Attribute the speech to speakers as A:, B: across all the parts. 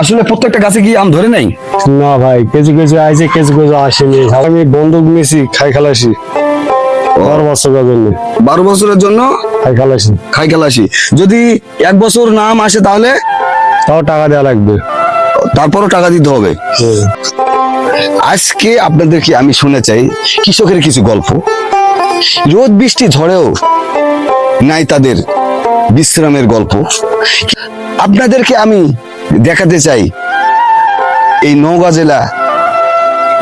A: আসলে প্রত্যেকটা গাছে কি আম ধরে নাই?
B: না ভাই, কিছু কিছু আইছে, কিছু কিছু আসেনি। আমি বন্দুক নিয়েছি, খাই খালাসি 12 বছরের জন্য।
A: 12 বছরের জন্য
B: খাই খালাসি,
A: খাই খালাসি। যদি 1 বছর না আম আসে তাহলে
B: তাও টাকা দেওয়া লাগবে।
A: তারপরও টাকা দিতে হবে। আজকে আপনাদেরকে আমি শুনে চাই কৃষকের কিছু গল্প। রোদ বৃষ্টি ঝড়েও নাই তাদের বিশ্রামের গল্প। আপনাদেরকে আমি দেখাতে চাই এই নওগাঁ জেলা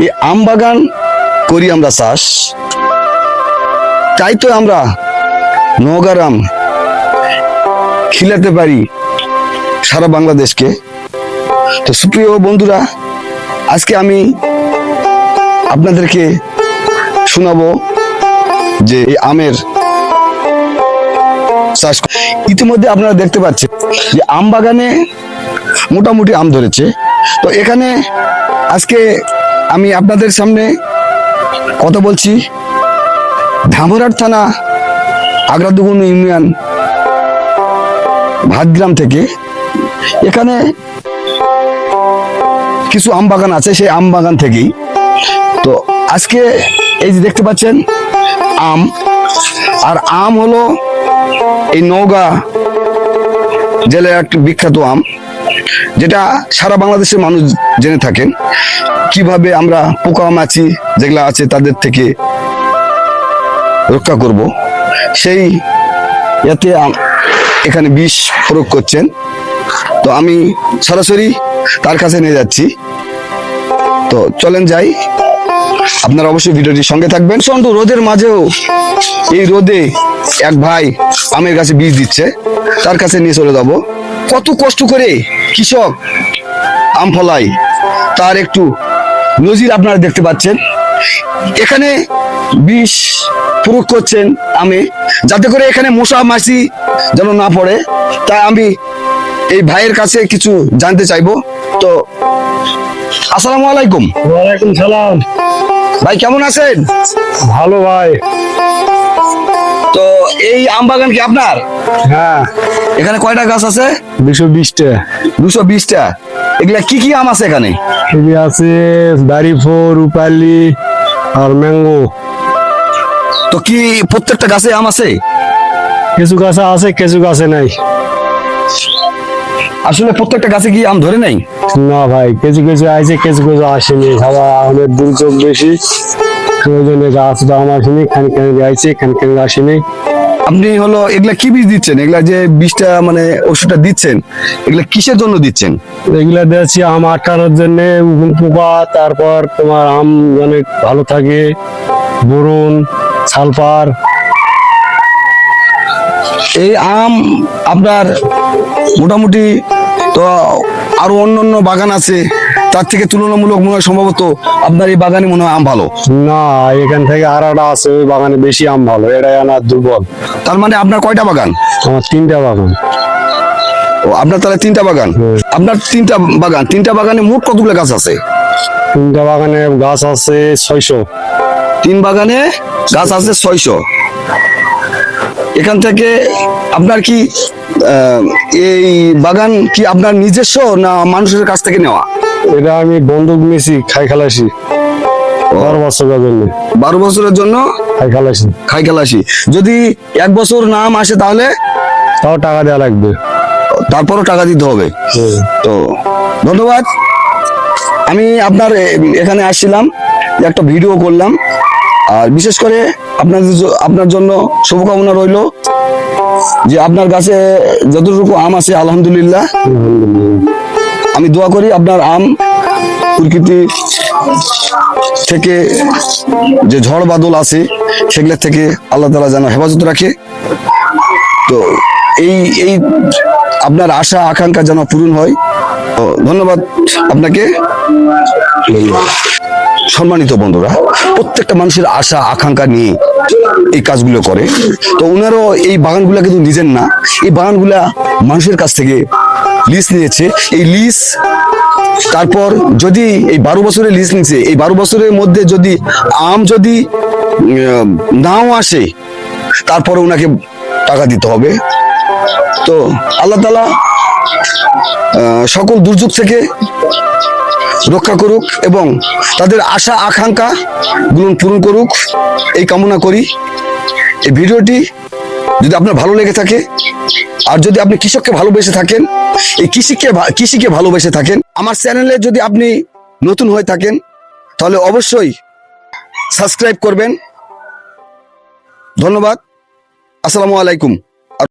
A: এই আম বাগান করি আমরা চাষ, তাই তো আমরা নওগাঁর আম খিলাতে পারি সারা বাংলাদেশকে। তো সুপ্রিয় বন্ধুরা, আজকে আমি আপনাদেরকে শোনাবো যে এই আমের চাষ। ইতিমধ্যে আপনারা দেখতে পাচ্ছেন যে আম বাগানে মোটামুটি আম ধরেছে। তো এখানে আজকে আমি আপনাদের সামনে কথা বলছি ধামরাট থানা আগ্রাদুগুন ইউনিয়ন ভাতগ্রাম থেকে। এখানে কিছু আম বাগান আছে, সেই আম বাগান থেকেই তো আজকে এই যে দেখতে পাচ্ছেন আম। আর আম হলো এই নওগাঁ জেলার একটি বিখ্যাত আম, যেটা সারা বাংলাদেশের মানুষ জেনে থাকেন। কিভাবে আমরা পোকামাছি যেগুলা আছে তাদের থেকে রক্ষা করব, সেই এতে এখানে বিষ প্রয়োগ করছেন। তো আমি সরাসরি তার কাছে নিয়ে যাচ্ছি। তো চলেন যাই, আপনারা অবশ্যই ভিডিওটির সঙ্গে থাকবেন। প্রচন্ড রোদের মাঝেও এই রোদে এক ভাই আমের গাছে বীজ দিচ্ছে, তার কাছে নিয়ে চলে যাব। কত কষ্ট করে কৃষক আম ফলায় তার একটু নজির আপনারা দেখতে পাচ্ছেন। এখানে বিষ প্রয়োগ করছেন আমে, যাতে করে এখানে মশা মাছি যেন না পড়ে। তাই আমি এই ভাইয়ের কাছে কিছু জানতে চাইবো। তো আসসালামু আলাইকুম।
B: ওয়ালাইকুম সালাম।
A: ভাই কেমন আছেন?
B: ভালো ভাই।
A: তো এই আম বাগান কি আপনার?
B: হ্যাঁ।
A: এখানে কয়টা গাছ আছে?
B: 220টা।
A: 220টা। এগুলা কি কি আম আছে এখানে?
B: এদিকে আছে দারিফো, রূপালি আর ম্যাঙ্গো।
A: তো কি প্রত্যেকটা গাছে আম আছে?
B: কিছু গাছে আছে, কিছু গাছে নাই।
A: আসলে প্রত্যেকটা গাছে কি আম ধরে নাই?
B: না ভাই, কিছু কিছু আইছে, কিছু কিছু আসেনি। খাবার আমাদের দুর্যোগ বেশি, ওই জন্য গাছ দাম আসেনি। খান খান আইছে, খান খান আসেনি।
A: আপনি হলো এগুলা কি বীজ দিচ্ছেন? এগুলা যে বীজটা মানে ওষুধটা দিচ্ছেন, এগুলা কিসের জন্য দিচ্ছেন?
B: এগুলা দিয়েছি আম আটকানোর জন্য, পোকা, তারপর তোমার আম অনেক ভালো থাকে, বোরন, সালফার।
A: এই আম আপনার মোটামুটি তো আরো অন্যান্য বাগান আছে, তার থেকে তুলনামূলক মনে হয় সম্ভবত আপনার এই বাগানে মনে হয় আম ভালো।
B: না, এখান থেকে আর একটা আছে, ওই বাগানে বেশি আম ভালো, এটাই আনার দুর্বল।
A: তার মানে আপনার কয়টা বাগান?
B: আমার 3টা বাগান।
A: ও, আপনার তাহলে 3টা বাগান। আপনার 3টা বাগান, 3টা বাগানে মোট কতগুলো গাছ আছে?
B: 3টা বাগানে গাছ আছে 600।
A: 3 বাগানে গাছ আছে 600। এখান থেকে আপনার কি এই বাগান কি আপনার নিজস্ব না মানুষের কাছ থেকে নেওয়া?
B: এটা আমি বন্দুক নিয়েছি, খাই খালাসি 12 বছরের জন্য।
A: 12 বছরের জন্য
B: খাই খালাসি,
A: খাই খালাসি। যদি 1 বছর না আম আসে তাহলে
B: তাও টাকা দেওয়া লাগবে।
A: তারপরও টাকা দিতে হবে। তো ধন্যবাদ। আমি আপনার এখানে আসছিলাম, একটা ভিডিও করলাম। আর বিশেষ করে আপনার জন্য শুভকামনা রইল যে আপনার গাছে যতটুকু আম আছে আলহামদুলিল্লাহ। আমি দোয়া করি আপনার আম প্রকৃতি থেকে যে ঝড় বাদল আছে সেগুলোর থেকে আল্লাহ তাআলা যেন হেফাজত রাখে। তো এই এই আপনার আশা আকাঙ্ক্ষা যেন পূরণ হয়। তো ধন্যবাদ আপনাকে। সম্মানিত বন্ধুরা, প্রত্যেকটা মানুষের আশা আকাঙ্ক্ষা নিয়ে এই কাজগুলো করে। তো ওনারও এই বাগানগুলা কিন্তু নিজের না, এই বাগানগুলা মানুষের কাছ থেকে লিজ নিয়েছে। এই লিজ তারপর যদি এই 12 বছরের লিজ নিচ্ছে, এই 12 বছরের মধ্যে যদি আম যদি নাও আসে তারপরে ওনাকে টাকা দিতে হবে। তো আল্লাহ তাআলা সকল দুর্যোগ থেকে রক্ষা করুক এবং তাদের আশা আকাঙ্ক্ষা গুলো পূরণ করুক, এই কামনা করি। এই ভিডিওটি যদি আপনার ভালো লেগে থাকে, আর যদি আপনি কৃষককে ভালোবেসে থাকেন, এই কৃষিকে ভালোবেসে থাকেন, আমার চ্যানেলে যদি আপনি নতুন হয়ে থাকেন তাহলে অবশ্যই সাবস্ক্রাইব করবেন। ধন্যবাদ। আসসালামু আলাইকুম।